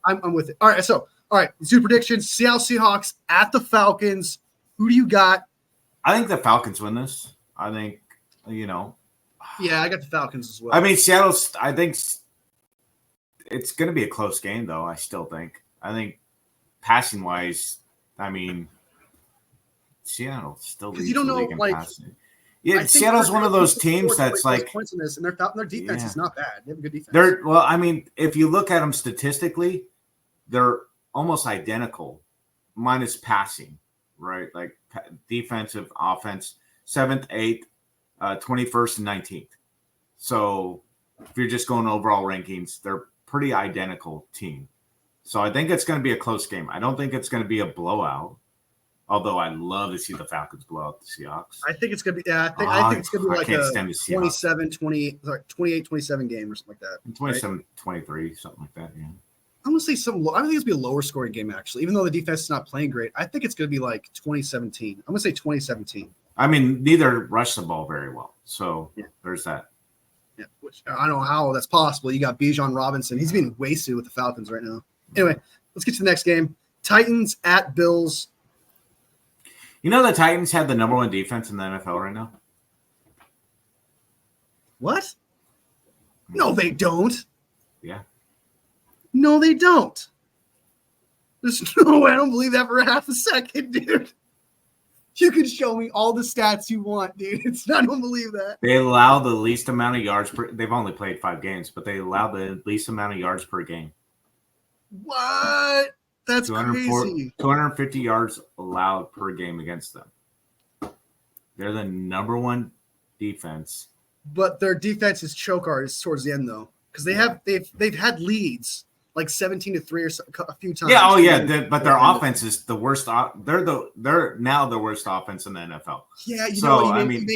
I'm with it. All right, so let's do predictions. Seattle Seahawks at the Falcons. Who do you got? I think the Falcons win this. I think, Yeah, I got the Falcons as well. I mean, Seattle's. I think it's going to be a close game, though. I still think. I think passing wise, I mean, Seattle still leads you don't the know, league in like, passing. Yeah, Seattle's one of those teams that's like points in this, and their defense is not bad. They have a good defense. I mean, if you look at them statistically, they're almost identical, minus passing, right? Like defensive, offense, 7th, 8th, 21st, and 19th. So if you're just going overall rankings, they're pretty identical team. So I think it's going to be a close game. I don't think it's going to be a blowout. Although I'd love to see the Falcons blow out the Seahawks. I think it's going to be I think it's going to be like a 28-27 game or something like that. 27-23, something like that, yeah. I'm going to say something. I think it's going to be a lower scoring game, actually. Even though the defense is not playing great, I think it's going to be like 2017. I'm going to say 2017. I mean, neither rush the ball very well. So there's that. Yeah, which I don't know how that's possible. You got Bijan Robinson. He's being wasted with the Falcons right now. Anyway, let's get to the next game. Titans at Bills. You know the Titans had the number 1 defense in the NFL right now? What? No, they don't. Yeah. No, they don't. There's no way. I don't believe that for half a second, dude. You can show me all the stats you want, dude. I don't believe that. They allow the least amount of yards per – they've only played 5 games, but they allow the least amount of yards per game. What? That's crazy. 250 yards allowed per game against them. They're the number 1 defense. But their defense is choke artists towards the end, though, because they've had leads like 17-3 or a few times. Yeah, but their offense is the worst. They're now the worst offense in the NFL. Yeah,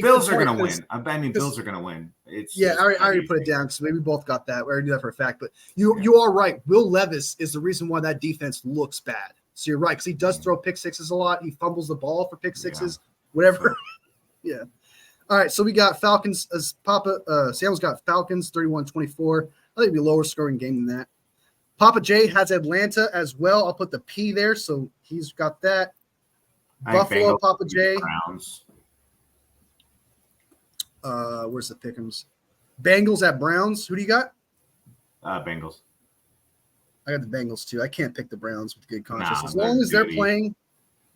Bills are going to win. Bills are going to win. I already put it down because maybe we both got that. We already knew that for a fact. But you are right. Will Levis is the reason why that defense looks bad. So you're right, because he does throw pick sixes a lot. He fumbles the ball for pick sixes, whatever. Yeah. All right, so we got Falcons as Sam's got Falcons 31-24. I think it'd be a lower scoring game than that. Papa J has Atlanta as well. I'll put the P there, so he's got that. Buffalo, Papa J. Browns. Where's the pick'ems? Bengals at Browns. Who do you got? Bengals. I got the Bengals too. I can't pick the Browns with good conscience. As long as they're playing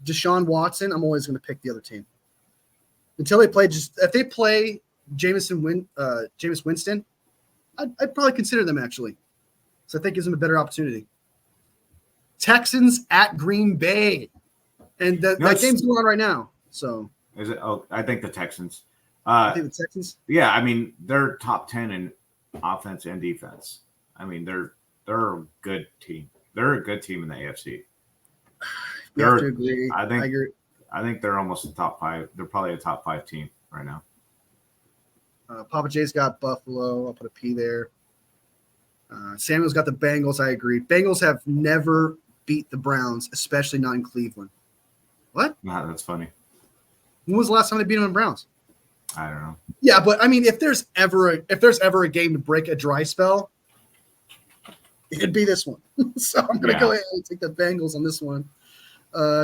Deshaun Watson, I'm always going to pick the other team. Until they play, if they play Jameis Winston, I'd probably consider them actually. So I think gives them a better opportunity. Texans at Green Bay, and that game's going on right now. So is it? Oh, I think the Texans. I think the Texans. Yeah, I mean they're top 10 in offense and defense. I mean they're a good team. They're a good team in the AFC. You have to agree. I think they're almost a top 5. They're probably a top 5 team right now. Papa J's got Buffalo. I'll put a P there. Samuel's got the Bengals. I agree. Bengals have never beat the Browns, especially not in Cleveland. What? Nah, that's funny. When was the last time they beat them in Browns? I don't know. Yeah, but I mean, if there's ever a game to break a dry spell, it'd be this one. So I'm gonna go ahead and take the Bengals on this one.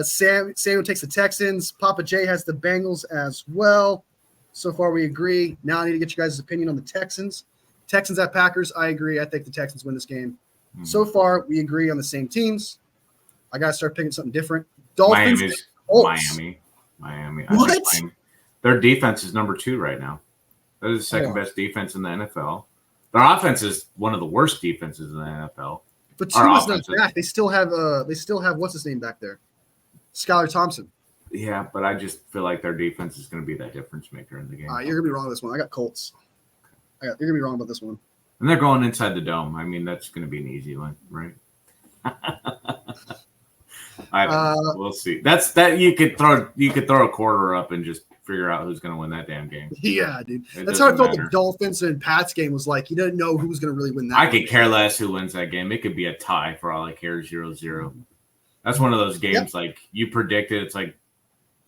Samuel takes the Texans. Papa J has the Bengals as well. So far, we agree. Now I need to get you guys' opinion on the Texans. Texans at Packers, I agree. I think the Texans win this game. Mm-hmm. So far, we agree on the same teams. I got to start picking something different. Dolphins. Miami. What? Their defense is number 2 right now. That is the second best defense in the NFL. Their offense is one of the worst defenses in the NFL. But Tua's not back. They still have what's his name back there? Skylar Thompson. Yeah, but I just feel like their defense is going to be that difference maker in the game. You're going to be wrong on this one. I got Colts. You're going to be wrong about this one. And they're going inside the dome. I mean, that's going to be an easy one, right? We'll see. That's that you could throw a quarter up and just figure out who's going to win that damn game. Yeah, dude. That's how I felt the Dolphins and Pats game was like. You didn't know who was going to really win that. I could care less who wins that game. It could be a tie for all I care, 0-0. That's one of those games like you predict it. It's like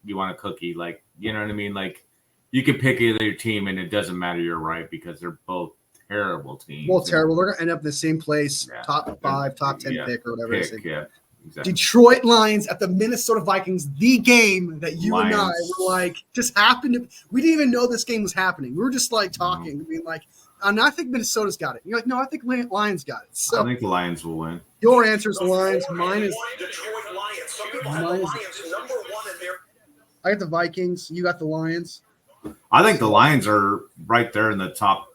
you want a cookie. Like, you know what I mean? Like you can pick either team and it doesn't matter. You're right because they're both terrible teams. Well, terrible. They're going to end up in the same place, Yeah. top 5, top 10 pick or whatever. Yeah, exactly. Detroit Lions at the Minnesota Vikings, the game that you and I were like, just happened to. We didn't even know this game was happening. We were just like talking, being like, I think Minnesota's got it. You're like, no, I think Lions got it. So I think the Lions will win. Your answer is Lions. Mine is I got the Vikings. You got the Lions. I think the Lions are right there in the top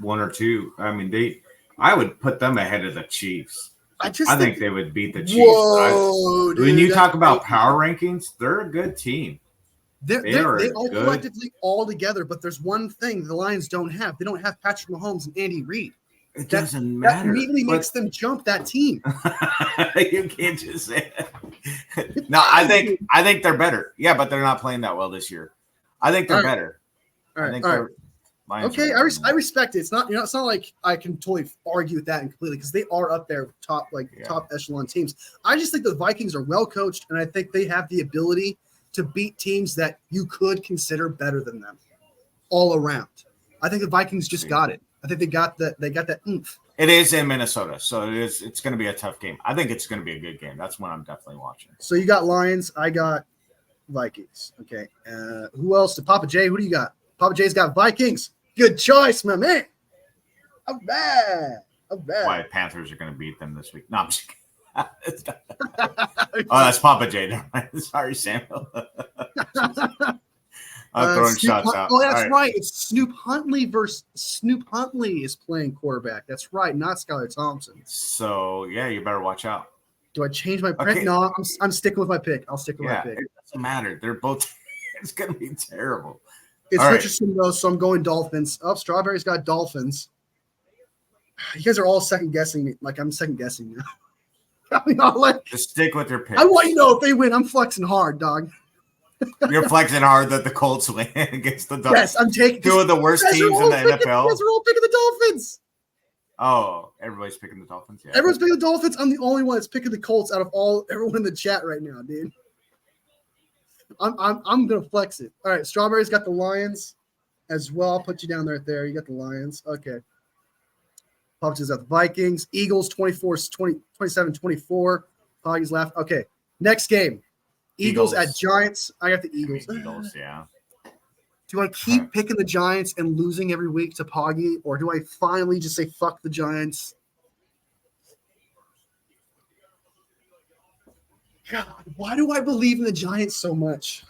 1 or 2. I mean, I would put them ahead of the Chiefs. I think they would beat the Chiefs. Whoa, dude, when you talk about power rankings, they're a good team. They all collectively all together, but there's one thing the Lions don't have. They don't have Patrick Mahomes and Andy Reid. It doesn't matter. That immediately makes them jump that team. You can't just say that. No, I think they're better. Yeah, but they're not playing that well this year. I think they're better. All right. Okay, I respect it. It's not it's not like I can totally argue with that completely because they are up there top echelon teams. I just think the Vikings are well coached, and I think they have the ability to beat teams that you could consider better than them all around. I think the Vikings just got it. I think they got that oomph. It is in Minnesota, so it's going to be a tough game. I think it's going to be a good game. That's one I'm definitely watching. So you got Lions, I got Vikings. Okay. Who else? Papa J, who do you got? Papa J's got Vikings. Good choice, my man. All right. Why Panthers are going to beat them this week. No, I'm just kidding. That's Papa J. Sorry, Samuel. I'm throwing shots out. Oh, that's right. It's Snoop Huntley versus Snoop Huntley is playing quarterback. That's right, not Skylar Thompson. So, yeah, you better watch out. Do I change my pick? Okay. No, I'm sticking with my pick. I'll stick with my pick. It doesn't matter. They're both – it's going to be terrible. It's interesting, though, so I'm going Dolphins. Oh, Strawberry's got Dolphins. You guys are all second-guessing me. Like, I'm second-guessing now. Just stick with your pick. I want you to know if they win, I'm flexing hard, dog. You're flexing hard that the Colts win against the Dolphins. Yes, I'm taking 2 of the worst teams in the NFL. You guys are all picking the Dolphins. Oh, everybody's picking the Dolphins? Yeah. Everyone's picking the Dolphins. I'm the only one that's picking the Colts out of everyone in the chat right now, dude. I'm gonna flex it. All right, Strawberry's got the Lions as well. I'll put you down right there. You got the Lions. Okay. Poggy's got the Vikings. Eagles 27-24. Poggy's left. Okay. Next game. Eagles at Giants. I got the Eagles. Eagles, yeah. Do I keep picking the Giants and losing every week to Poggy, or do I finally just say fuck the Giants? God, why do I believe in the Giants so much?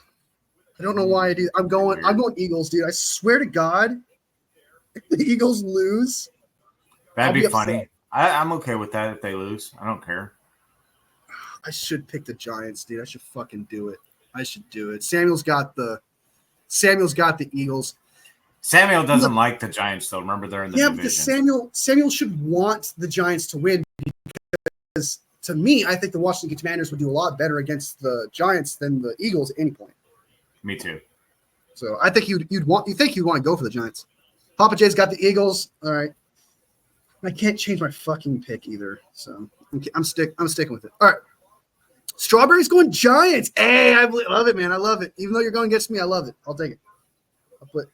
I don't know why I do. I'm going Eagles, dude. I swear to God, if the Eagles lose, that'd be funny. I'm okay with that if they lose. I don't care. I should pick the Giants, dude. I should fucking do it. I should do it. Samuel's got the Eagles. Samuel doesn't like the Giants, though. Remember, they're in the division. But Samuel should want the Giants to win because, to me, I think the Washington Commanders would do a lot better against the Giants than the Eagles at any point. Me too. So I think you'd want to go for the Giants. Papa J's got the Eagles. All right. I can't change my fucking pick either, so I'm sticking with it. All right. Strawberry's going Giants. Hey, I love it, man. I love it. Even though you're going against me, I love it. I'll take it.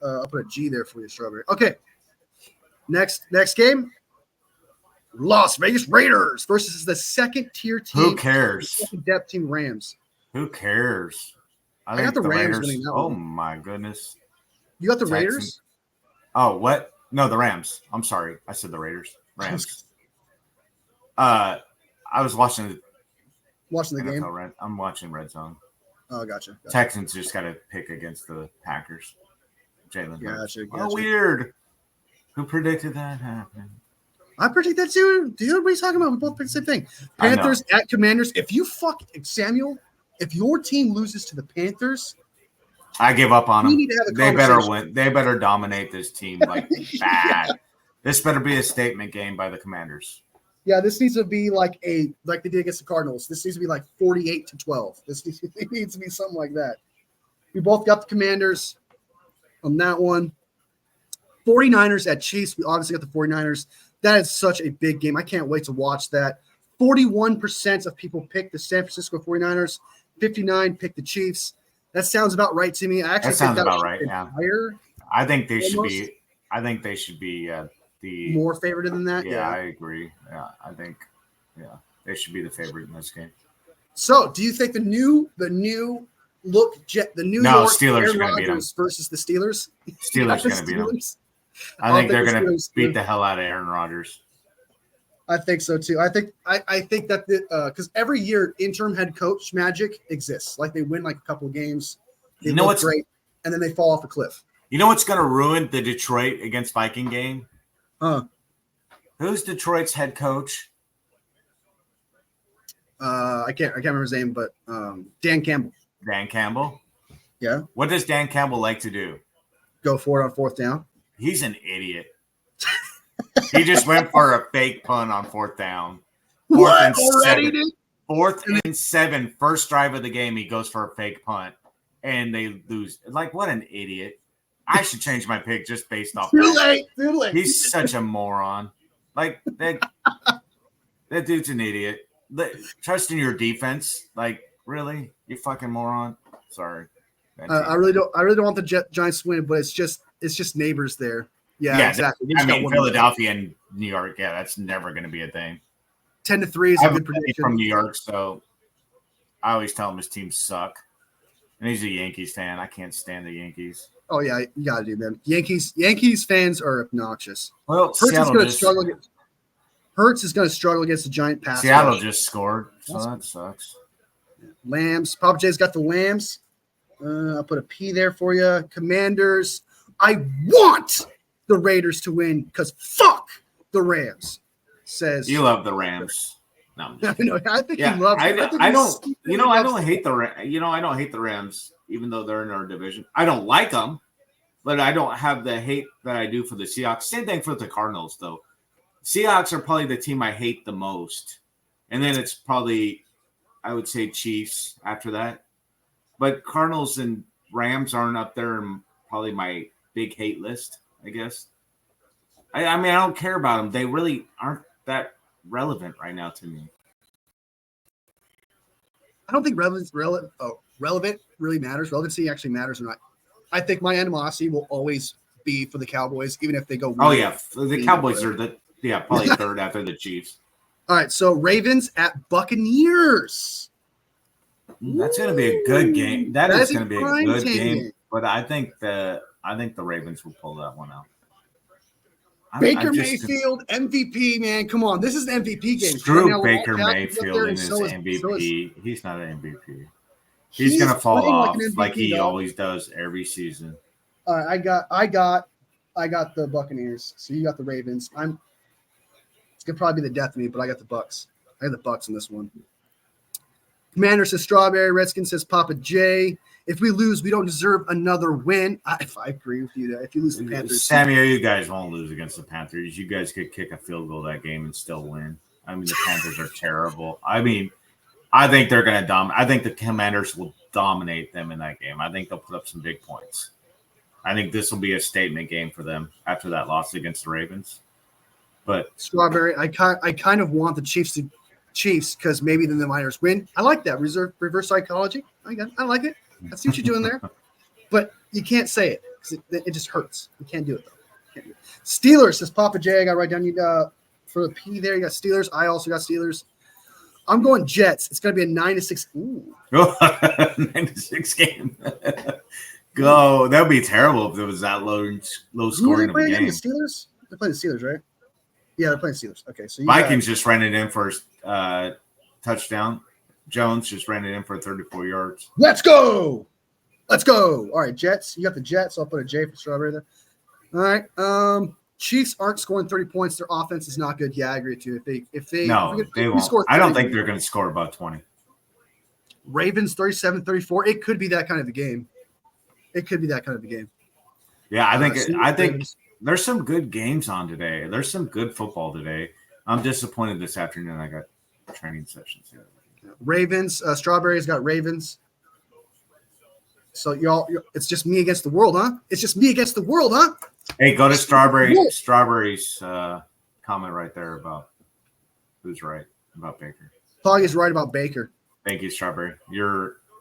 I'll put a G there for you, Strawberry. Okay. Next game. Las Vegas Raiders versus the second-tier team. Who cares? Second-depth team Rams. Who cares? I got the Rams winning that one. Oh, my goodness. You got the Raiders? Oh, what? No, the Rams. I'm sorry. I said the Raiders. Rams. I was watching the game. I'm watching Red Zone. Oh, gotcha. Texans just got to pick against the Packers. Jalen. Gotcha. Oh, weird. Who predicted that happened? I predict that too. Dude, what are you talking about? We both picked the same thing. Panthers at Commanders. If Samuel, if your team loses to the Panthers, I give up on them. They better win. They better dominate this team like bad. This better be a statement game by the Commanders. Yeah, this needs to be like they did against the Cardinals. This needs to be like 48-12. This needs to be something like that. We both got the Commanders on that one. 49ers at Chiefs. We obviously got the 49ers. That is such a big game. I can't wait to watch that. 41% of people picked the San Francisco 49ers. 59% picked the Chiefs. That sounds about right to me. I actually that sounds think about right. Yeah. Higher, I think they should be. I think they should be more favored than that. Yeah, I agree. Yeah, I think they should be the favorite in this game. So, do you think the New York Steelers Aaron are going to beat them versus the Steelers? Steelers are going to beat them. I think they're going to beat the hell out of Aaron Rodgers. I think so too. I think that because every year interim head coach magic exists. Like they win like a couple of games, they look great, and then they fall off a cliff. You know what's going to ruin the Detroit against Viking game? Who's Detroit's head coach? I can't remember his name, but Dan Campbell. Dan Campbell? Yeah. What does Dan Campbell like to do? Go for it on fourth down. He's an idiot. He just went for a fake punt on fourth down. What already, dude? Fourth and 7, first drive of the game, he goes for a fake punt, and they lose. Like, what an idiot. I should change my pick just based off Too late. He's such a moron. Like, that dude's an idiot. Trust in your defense. Like, really? You fucking moron? Sorry. I really don't want the Giants to win, but it's just neighbors there. Yeah, exactly. I mean, Philadelphia and New York, that's never going to be a thing. 10-3 is a good prediction. From New York, so I always tell him his teams suck. And he's a Yankees fan. I can't stand the Yankees. Oh, yeah, you got to do, man. Yankees fans are obnoxious. Well, Hurts is going to struggle against the Giant pass. Seattle just scored, so that sucks. Lambs. Papa J's got the Lambs. I'll put a P there for you. Commanders. I want the Raiders to win because fuck the Rams. Says you love the Rams. No, I think he loves. I don't hate the Rams, even though they're in our division. I don't like them, but I don't have the hate that I do for the Seahawks. Same thing for the Cardinals, though. Seahawks are probably the team I hate the most, and then it's probably, I would say, Chiefs after that. But Cardinals and Rams aren't up there in probably my big hate list, I guess. I mean, I don't care about them. They really aren't that relevant right now to me. I don't think relevant really matters. Relevancy actually matters or not. I think my animosity will always be for the Cowboys, even if they go. Oh yeah, the Cowboys are probably third after the Chiefs. All right, so Ravens at Buccaneers. That's going to be a good game. That is going to be a good game. But I think the Ravens will pull that one out. Baker Mayfield, MVP, man. Come on. This is an MVP game. Screw Baker Mayfield and his MVP. He's not an MVP. He's going to fall off like he always does every season. All right, I got the Buccaneers. So you got the Ravens. It's going to probably be the death of me, but I got the Bucks. I got the Bucks in this one. Commander says Strawberry. Redskin says Papa J. If we lose, we don't deserve another win. I agree with you. If you lose the Panthers, Samuel, you guys won't lose against the Panthers. You guys could kick a field goal that game and still win. I mean, the Panthers are terrible. I mean, I think they're going to dominate. I think the Commanders will dominate them in that game. I think they'll put up some big points. I think this will be a statement game for them after that loss against the Ravens. But Strawberry, I kind of want the Chiefs because maybe then the Niners win. I like that reverse psychology. I like it. I see what you're doing there, but you can't say it because it just hurts. You can't do it though. Steelers says Papa J. I got to write down you for the P there. You got Steelers. I also got Steelers. I'm going Jets. It's going to be a 9-6. Ooh, 9-6 game. Go. That would be terrible if it was that low scoring of a game. The Steelers. They're playing the Steelers, right? Yeah, they're playing Steelers. Okay, so Vikings just ran it in for a touchdown. Jones just ran it in for 34 yards. Let's go. All right, Jets. You got the Jets. I'll put a J for Strawberry there. All right. Chiefs aren't scoring 30 points. Their offense is not good. Yeah, I agree with you. If they won't. Score 30, I don't think they're going to score about 20. Ravens 37-34. It could be that kind of a game. Yeah, I think there's some good games on today. There's some good football today. I'm disappointed this afternoon. I got training sessions here. Ravens. Strawberry's got Ravens. So y'all, it's just me against the world, huh? Hey, go to Strawberry's comment right there about who's right about Baker. Poggy's right about Baker. Thank you, Strawberry.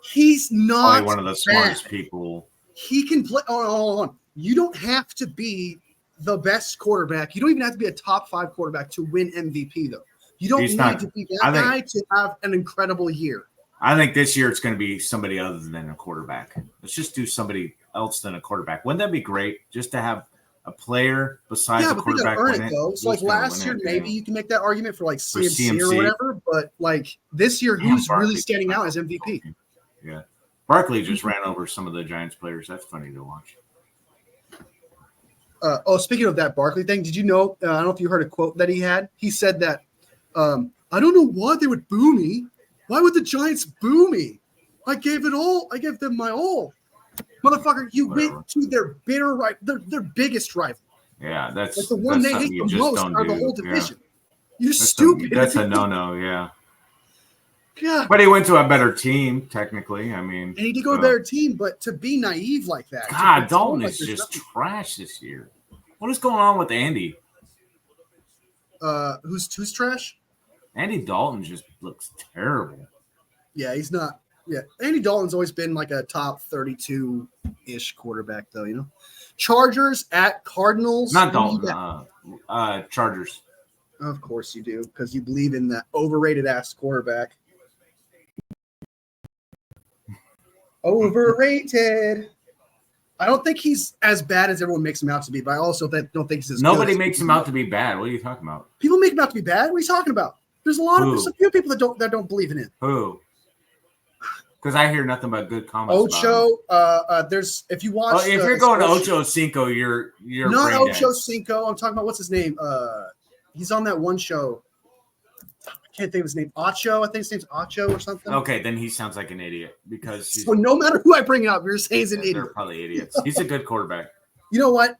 He's not probably one of the smartest people. He can play. Hold on. You don't have to be the best quarterback. You don't even have to be a top 5 quarterback to win MVP, though. You don't need to be that guy to have an incredible year. I think this year it's going to be somebody other than a quarterback. Let's just do somebody else than a quarterback. Wouldn't that be great just to have a player besides the quarterback? Yeah, but they got to earn it, though. So, like, last year, maybe you can make that argument for, like, CMC or whatever. But, like, this year, who's really standing out as MVP? Yeah. Barkley just ran over some of the Giants players. That's funny to watch. Speaking of that Barkley thing, did you know? I don't know if you heard a quote that he had. He said that, I don't know why they would boo me. Why would the Giants boo me? I gave it all. I gave them my all. Motherfucker, you went to their their biggest rival. Yeah, that's like the one they hate the most out of the whole division. Yeah. You're stupid. That's a no-no, yeah. Yeah. But he went to a better team, technically. I mean, and he did go to a better team, but to be naive like that. God, Dalton is just trash this year. What is going on with Andy? Who's trash? Andy Dalton just looks terrible. Yeah, he's not. Yeah, Andy Dalton's always been like a top 32-ish quarterback, though. You know, Chargers at Cardinals. Not Dalton. Chargers. Of course you do, because you believe in that overrated ass quarterback. Overrated. I don't think he's as bad as everyone makes him out to be, but I also don't think he's as Nobody good makes him out to be bad. What are you talking about? People make him out to be bad. What are you talking about? There's a few people that don't believe in him. Who? Because I hear nothing but good comments. Ocho. There's if you watch. If you're going to Ocho Cinco, you're not Ocho Cinco. I'm talking about what's his name. He's on that one show. I can't think of his name. Acho. I think his name's Acho or something. Okay, then he sounds like an idiot because. So no matter who I bring up, you're saying he's an idiot. They're probably idiots. He's a good quarterback. You know what?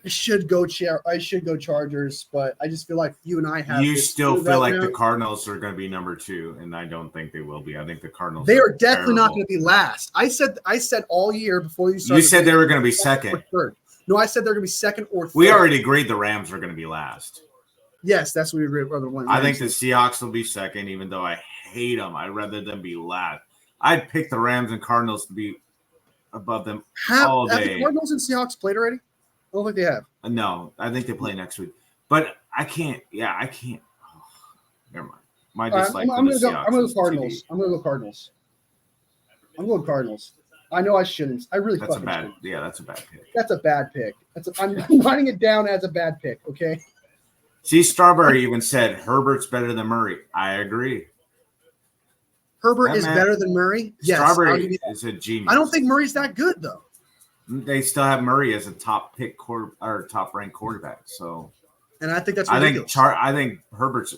I should go Chargers, but I just feel like you and I have. You still feel like the Cardinals are going to be number 2, and I don't think they will be. I think the Cardinals. They are definitely not going to be last. I said all year before you started. You said they were going to be second. Third. No, I said they're going to be second or third. We already agreed the Rams are going to be last. Yes, that's what we agreed. Other one. I think the Seahawks will be second, even though I hate them. I'd rather them be last. I'd pick the Rams and Cardinals to be above them all day. Have the Cardinals and Seahawks played already? I don't think they have. No, I think they play next week. But I can't. Yeah, I can't. Oh, never mind. My dislike I'm going to go Cardinals. I'm going to go Cardinals. I'm going Cardinals. I know I shouldn't. I really that's fucking shouldn't. Yeah, that's a bad pick. That's a bad pick. I'm writing it down as a bad pick, okay? See, Strawberry even said Herbert's better than Murray. I agree. Herbert is better than Murray? Yes. Strawberry is a genius. I don't think Murray's that good, though. They still have Murray as a top pick or top ranked quarterback. So, and I think that's ridiculous. I think Herbert's.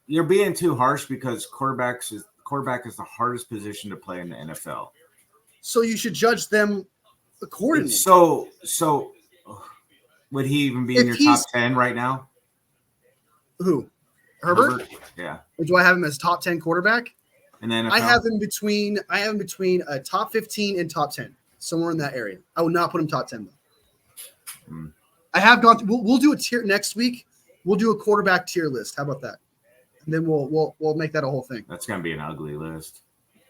You're being too harsh because quarterback is the hardest position to play in the NFL. So you should judge them accordingly. So would he even be in your top 10 right now? Who? Herbert? Yeah. Or do I have him as top 10 quarterback? And then I have him between a top 15 and top 10. Somewhere in that area. I would not put him top 10 though. I have gone through, we'll do a tier next week. We'll do a quarterback tier list. How about that? And then we'll make that a whole thing. That's gonna be an ugly list.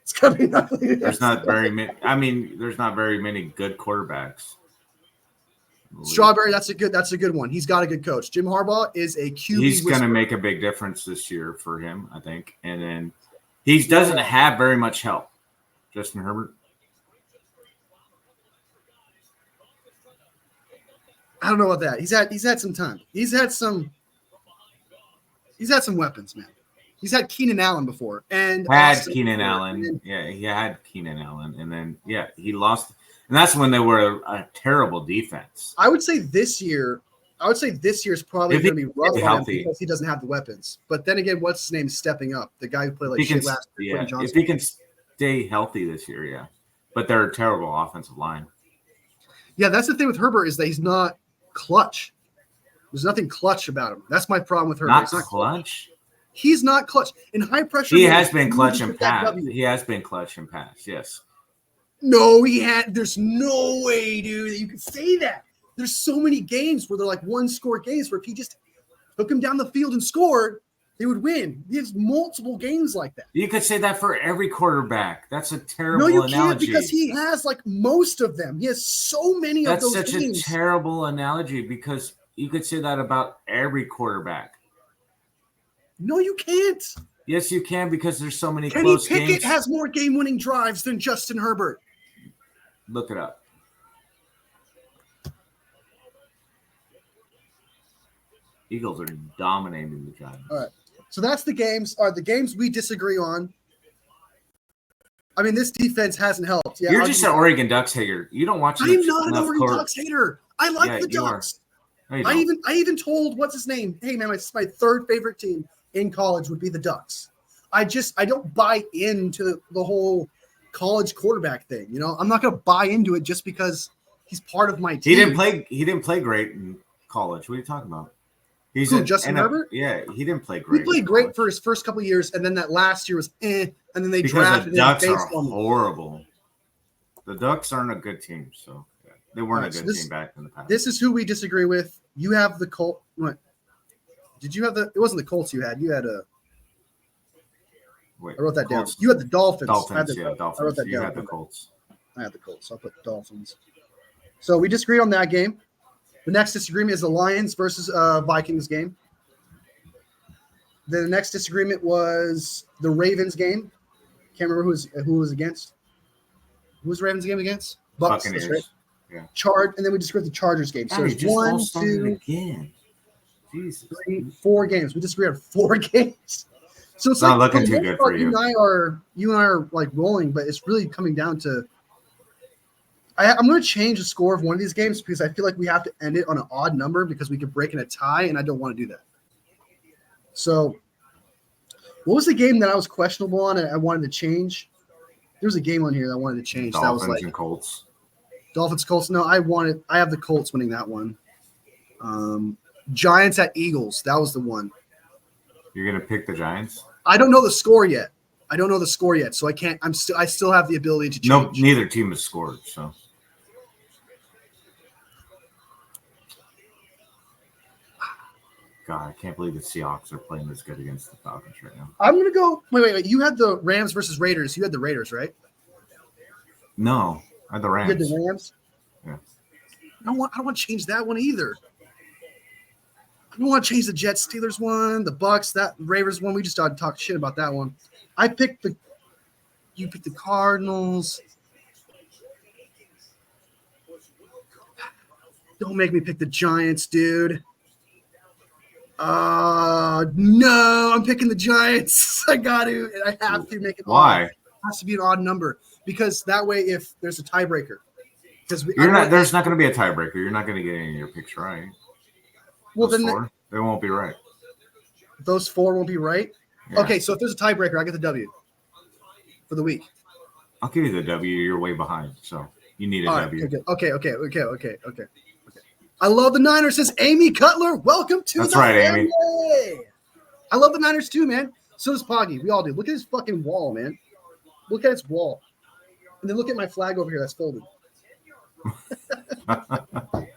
It's gonna be an ugly list. There's not very many. I mean, there's not very many good quarterbacks. Strawberry, that's a good one. He's got a good coach. Jim Harbaugh is a QB. He's going to make a big difference this year for him, I think. And then he doesn't have very much help. Justin Herbert. I don't know about that. He's had some time. He's had some weapons, man. He's had Keenan Allen before, and Keenan Allen. Yeah, he had Keenan Allen, and then he lost. And that's when they were a terrible defense. I would say this year is probably going to be rough on him because he doesn't have the weapons. But then again, what's his name stepping up? The guy who played like shit last year. Yeah, if he can stay healthy this year, yeah. But they're a terrible offensive line. Yeah, that's the thing with Herbert is that he's not clutch. There's nothing clutch about him. That's my problem with Herbert. Not clutch? He's not clutch. In high pressure. He has been clutch and pass. He has been clutch and pass, yes. No, there's no way, dude, that you could say that. There's so many games where they're like one-score games where if he just took him down the field and scored, they would win. He has multiple games like that. You could say that for every quarterback. That's a terrible No, you analogy. can't because he has like most of them. He has so many of those That's such games. a terrible analogy because you could say that about every quarterback. No, you can't. Yes, you can because there's so many Kenny close Pickett games. has more game-winning drives than Justin Herbert. Look it up. Eagles are dominating the Giants. All right. So that's the games. All right, the games we disagree on. I mean, this defense hasn't helped. Yeah, You're just an Oregon Ducks hater. You don't watch I'm not an Oregon court. Ducks hater. I like the Ducks. No, you I don't. even told what's his name. Hey man, my third favorite team in college would be the Ducks. I don't buy into the whole college quarterback thing. You know, I'm not going to buy into it just because he's part of my team. He didn't play great in college. What are you talking about? Justin Herbert? Yeah, he didn't play great. He played great for his first couple of years, and then that last year was and then they drafted the Ducks him are based on horrible. The Ducks aren't a good team, so they weren't a good team back in the past. This is who we disagree with. You have the Colts. What? Did you have the? It wasn't the Colts you had. You had a. Wait, I wrote that Colts. down. You had the Dolphins. Dolphins. I wrote that You down. had the Colts. I had the Colts. So I'll put Dolphins. So we disagree on that game. The next disagreement is the Lions versus Vikings game. Then the next disagreement was the Ravens game. Can't remember who was against. Who was the Ravens game against? Bucks. Buccaneers. Right? Yeah. And then we disagreed the Chargers game. So Hey, it's 1, 2, again. Jesus. 3, 4 games. We disagree on 4 games. So it's not like looking too good for you. You and I are like rolling, but it's really coming down to. I'm going to change the score of one of these games because I feel like we have to end it on an odd number because we could break in a tie, and I don't want to do that. So, what was the game that I was questionable on? I wanted to change. There was a game on here that I wanted to change. Dolphins that was like and Colts. Dolphins, Colts. No, I have the Colts winning that one. Giants at Eagles. That was the one. You're gonna pick the Giants? I don't know the score yet. So I can't. I still have the ability to change. No, neither team has scored. So. God, I can't believe the Seahawks are playing this good against the Falcons right now. I'm gonna go. Wait. You had the Rams versus Raiders. You had the Raiders, right? No, I had the Rams. You had the Rams. Yeah. I don't want to change that one either. I don't want to change the Jets Steelers one, the Bucks, that Ravens one. We just started talking shit about that one. You picked the Cardinals. Don't make me pick the Giants, dude. No, I'm picking the Giants. I got to. I have to make it. Why? It has to be an odd number because that way, if there's a tiebreaker, because there's not going to be a tiebreaker. You're not going to get any of your picks right. Well, those then four, they won't be right. Those 4 won't be right. Yeah. Okay, so if there's a tiebreaker, I get the W for the week. I'll give you the W. You're way behind, so you need a W. Okay. I love the Niners, says Amy Cutler. Welcome to the family. Amy. I love the Niners too, man. So does Poggy. We all do. Look at his fucking wall, man. Look at its wall. And then look at my flag over here that's folded.